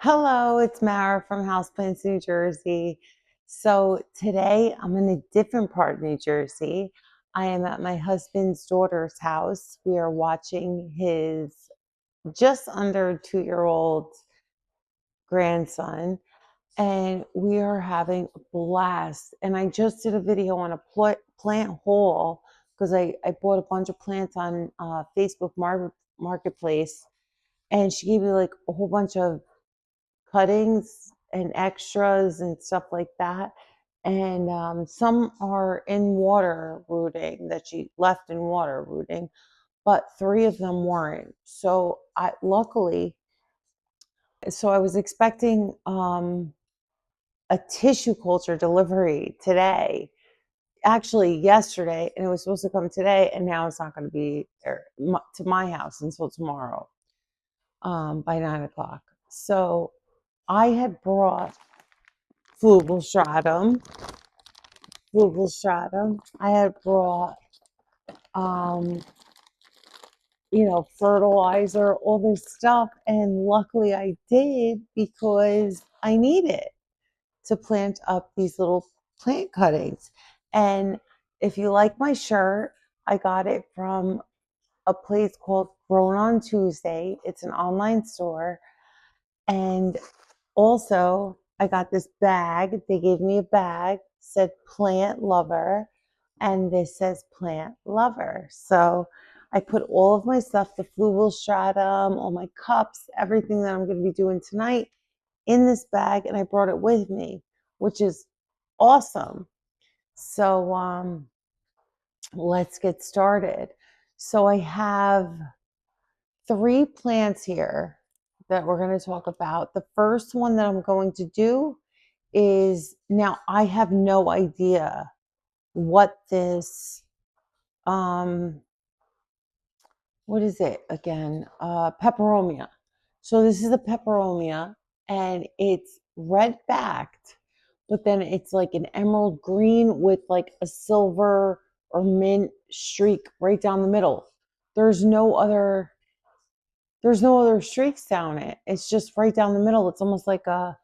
Hello, it's Mara from Houseplants, New Jersey. So today I'm in a different part of New Jersey. I am at my husband's daughter's house. We are watching his just under 2-year-old grandson, and we are having a blast. And I just did a video on a plant haul because I bought a bunch of plants on Facebook Marketplace, and she gave me like a whole bunch of cuttings and extras and stuff like that. And some are in water rooting that she left in water rooting, but 3 of them weren't. So I luckily, so I was expecting a tissue culture delivery today, actually yesterday, and it was supposed to come today, and now it's not going to be there to my house until tomorrow by 9 o'clock. So I had brought Fluval Stratum, Fluval Stratum. I had brought, um, fertilizer, all this stuff, and luckily I did because I need it to plant up these little plant cuttings. And if you like my shirt, I got it from a place called Grown on Tuesday. It's an online store, and also, I got this bag. They gave me a bag, said plant lover, and this says plant lover. So I put all of my stuff, the Fluval Stratum, all my cups, everything that I'm going to be doing tonight in this bag, and I brought it with me, which is awesome. So let's get started. So I have 3 plants here that we're going to talk about. The first one that I'm going to do is, now I have no idea what this, what is it again? Peperomia. So this is a peperomia, and it's red backed, but then it's like an emerald green with like a silver or mint streak right down the middle. There's no other there's no other streaks down it. It's just right down the middle. It's almost like a,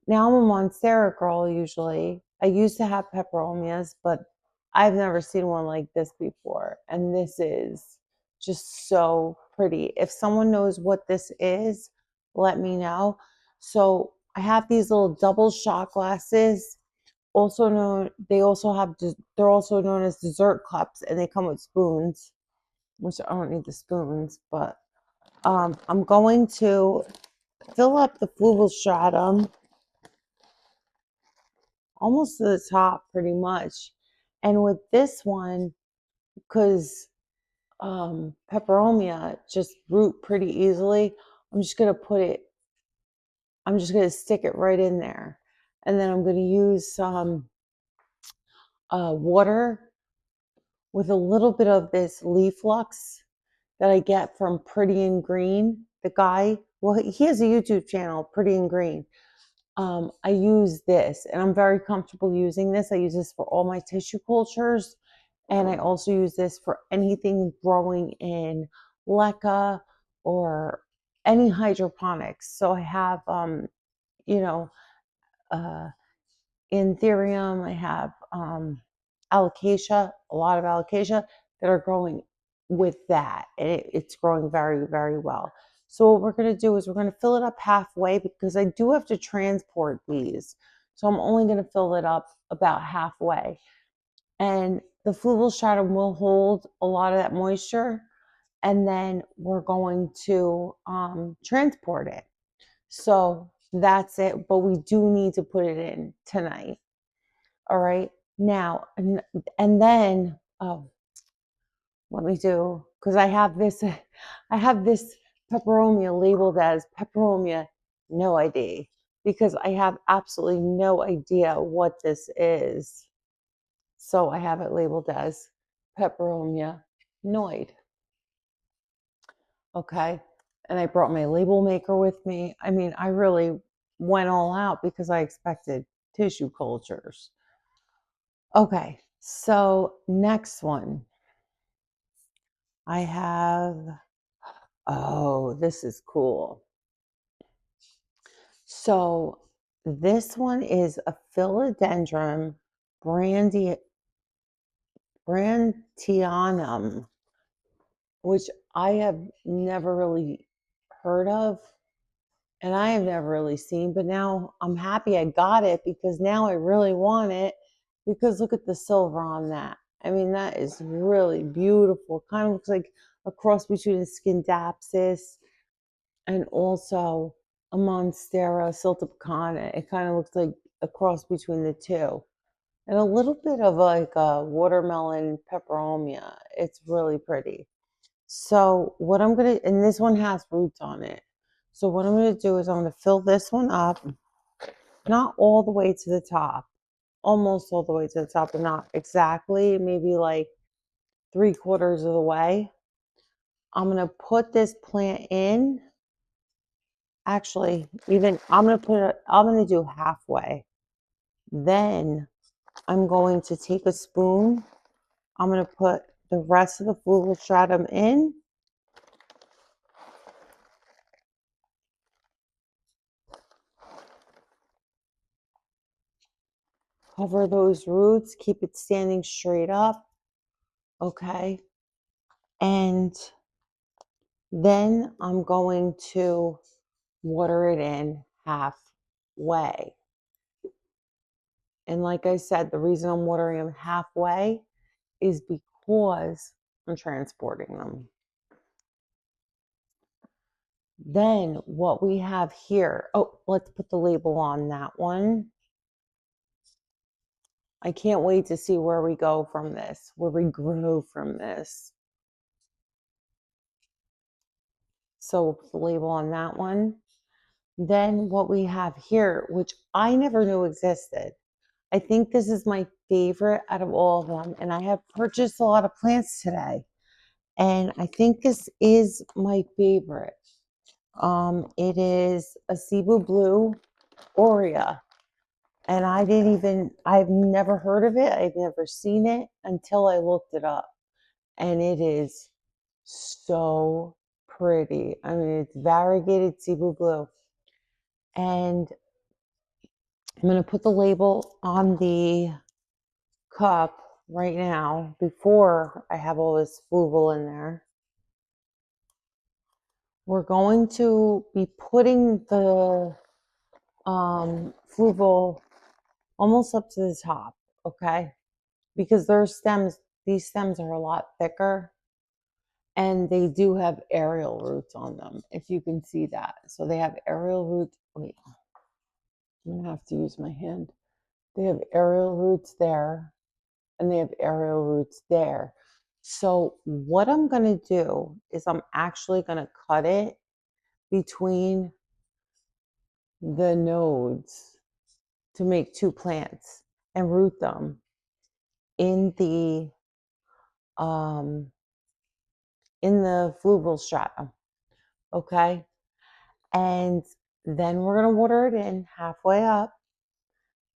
now I'm a Monstera girl usually. I used to have peperomias, but I've never seen one like this before. And this is just so pretty. If someone knows what this is, let me know. So I have these little double shot glasses. Also known, they're also known as dessert cups, and they come with spoons, which I don't need the spoons, but I'm going to fill up the Fluval Stratum almost to the top pretty much. And with this one, because peperomia just root pretty easily, I'm just going to stick it right in there. And then I'm going to use some water with a little bit of this leaf lux that I get from Pretty and Green. The guy, well, he has a YouTube channel, Pretty and Green. I use this, and I'm very comfortable using this. I use this for all my tissue cultures, and I also use this for anything growing in leca or any hydroponics. So I have, you know, uh, Anthurium, I have alocasia, a lot of alocasia that are growing with that. And it's growing very, very well. So what we're going to do is we're going to fill it up halfway because I do have to transport these. So I'm only going to fill it up about halfway. And the Fluval Stratum will hold a lot of that moisture. And then we're going to transport it. So that's it. But we do need to put it in tonight. All right. Now, and then, oh, let me do, because I have this peperomia labeled as peperomia no ID, because I have absolutely no idea what this is. So I have it labeled as peperomia noid. Okay. And I brought my label maker with me. I mean, I really went all out because I expected tissue cultures. Okay, so next one. I have, oh, this is cool. So this one is a philodendron brantianum, which I have never really heard of and I have never really seen, but now I'm happy I got it because now I really want it because look at the silver on that. I mean, that is really beautiful. Kind of looks like a cross between a Scindapsus and also a Monstera siltepecana. It kind of looks like a cross between the two. And a little bit of like a watermelon peperomia. It's really pretty. So what I'm gonna, and this one has roots on it. So what I'm gonna do is I'm gonna fill this one up, not all the way to the top, almost all the way to the top, but not exactly, maybe like 3/4 of the way. I'm gonna put this plant in. Actually, even I'm gonna do halfway. Then I'm going to take a spoon. I'm gonna put the rest of the Fluval Stratum in. Cover those roots, keep it standing straight up. Okay. And then I'm going to water it in halfway. And like I said, the reason I'm watering them halfway is because I'm transporting them. Then what we have here, oh, let's put the label on that one. I can't wait to see where we go from this, where we grow from this. So we'll put the label on that one. Then what we have here, which I never knew existed. I think this is my favorite out of all of them. And I have purchased a lot of plants today. And I think this is my favorite. It is a Cebu Blue Aurea. And I've never heard of it. I've never seen it until I looked it up. And it is so pretty. I mean, it's variegated Cebu Blue. And I'm going to put the label on the cup right now before I have all this fluval in there. We're going to be putting the fluval almost up to the top, okay? Because these stems are a lot thicker and they do have aerial roots on them, if you can see that. So they have aerial roots. Wait, I'm gonna have to use my hand. They have aerial roots there and they have aerial roots there. So what I'm going to do is I'm actually going to cut it between the nodes to make two plants and root them in the fluval stratum. Okay. And then we're going to water it in halfway up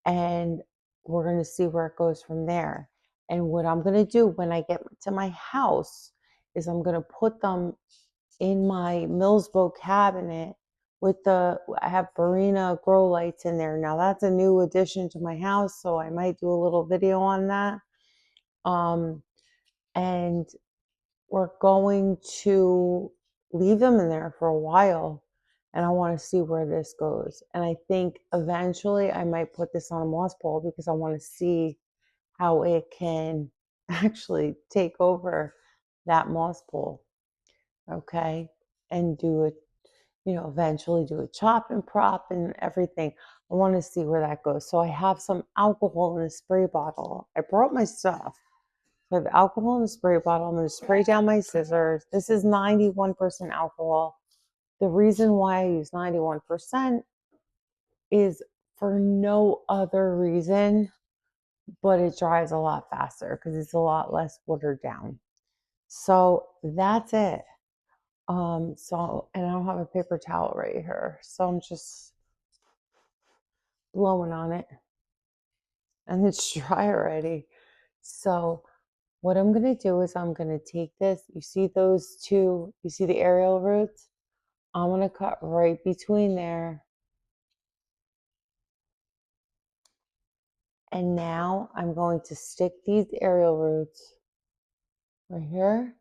and we're going to see where it goes from there. And what I'm going to do when I get to my house is I'm going to put them in my Millsbo cabinet with I have Barina grow lights in there. Now that's a new addition to my house, so I might do a little video on that. And we're going to leave them in there for a while and I want to see where this goes. And I think eventually I might put this on a moss pole because I want to see how it can actually take over that moss pole. Okay. And do it, eventually do a chop and prop and everything. I want to see where that goes. So I have some alcohol in a spray bottle. I brought my stuff. So I have alcohol in a spray bottle. I'm going to spray down my scissors. This is 91% alcohol. The reason why I use 91% is for no other reason, but it dries a lot faster because it's a lot less watered down. So that's it. And I don't have a paper towel right here. So I'm just blowing on it and it's dry already. So what I'm going to do is I'm going to take this. You see those two, you see the aerial roots? I'm going to cut right between there And now I'm going to stick these aerial roots right here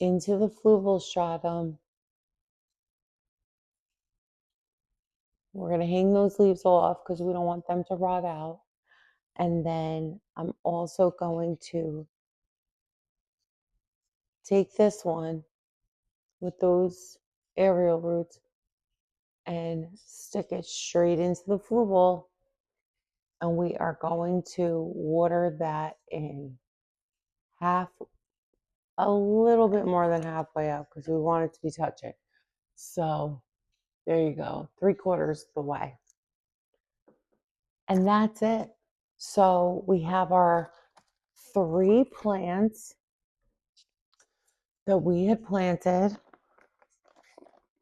into the fluval stratum. We're going to hang those leaves off because we don't want them to rot out. And then I'm also going to take this one with those aerial roots and stick it straight into the fluval. And we are going to water that in a little bit more than halfway up because we want it to be touching. So there you go, 3/4 the way. And that's it. So we have our 3 plants that we had planted,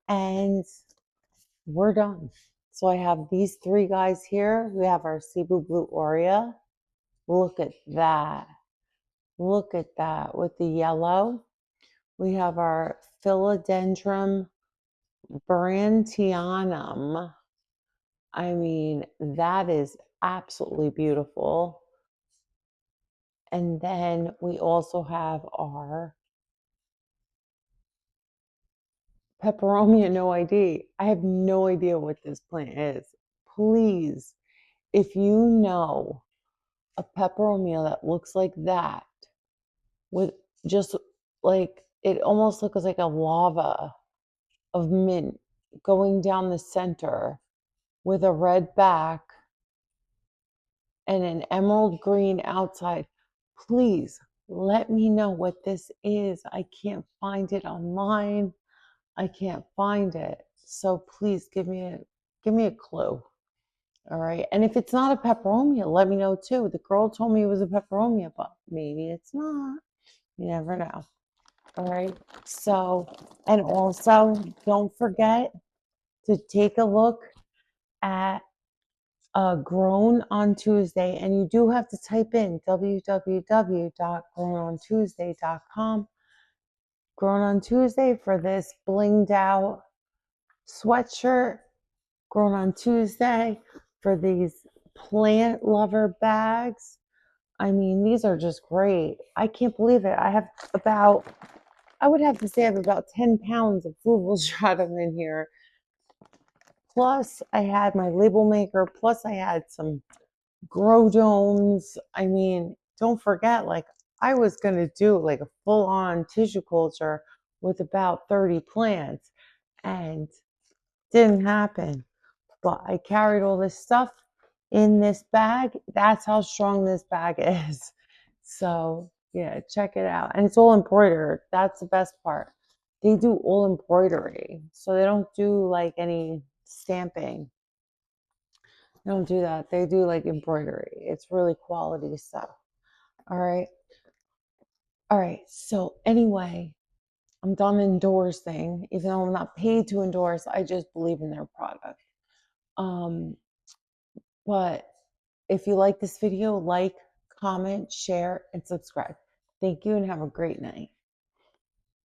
and we're done. So I have these 3 guys here. We have our Cebu Blue Aurea. Look at that. Look at that with the yellow. We have our Philodendron Brantianum. I mean, that is absolutely beautiful. And then we also have our Peperomia no ID. I have no idea what this plant is. Please, if you know a peperomia that looks like that, with just like it almost looks like a lava of mint going down the center with a red back and an emerald green outside, please let me know what this is. I can't find it online. I can't find it. So please give me a clue. All right. And if it's not a peperomia, let me know too. The girl told me it was a peperomia, but maybe it's not. You never know. All right. So, and also don't forget to take a look at Grown on Tuesday, and you do have to type in www.grownontuesday.com. Grown on Tuesday for this blinged out sweatshirt. Grown on Tuesday for these plant lover bags. I mean, these are just great. I can't believe it. I have I would have to say I have about 10 pounds of Fluval Stratum in here. Plus, I had my label maker. Plus, I had some grow domes. I mean, don't forget, like, I was going to do like a full on tissue culture with about 30 plants, and didn't happen. But I carried all this stuff in this bag. That's how strong this bag is. So, yeah, check it out. And it's all embroidered. That's the best part. They do all embroidery. So they don't do like any stamping. They don't do that. They do like embroidery. It's really quality stuff. All right. All right. So anyway, I'm done endorsing. Even though I'm not paid to endorse, I just believe in their product. But if you like this video, like, comment, share, and subscribe. Thank you and have a great night.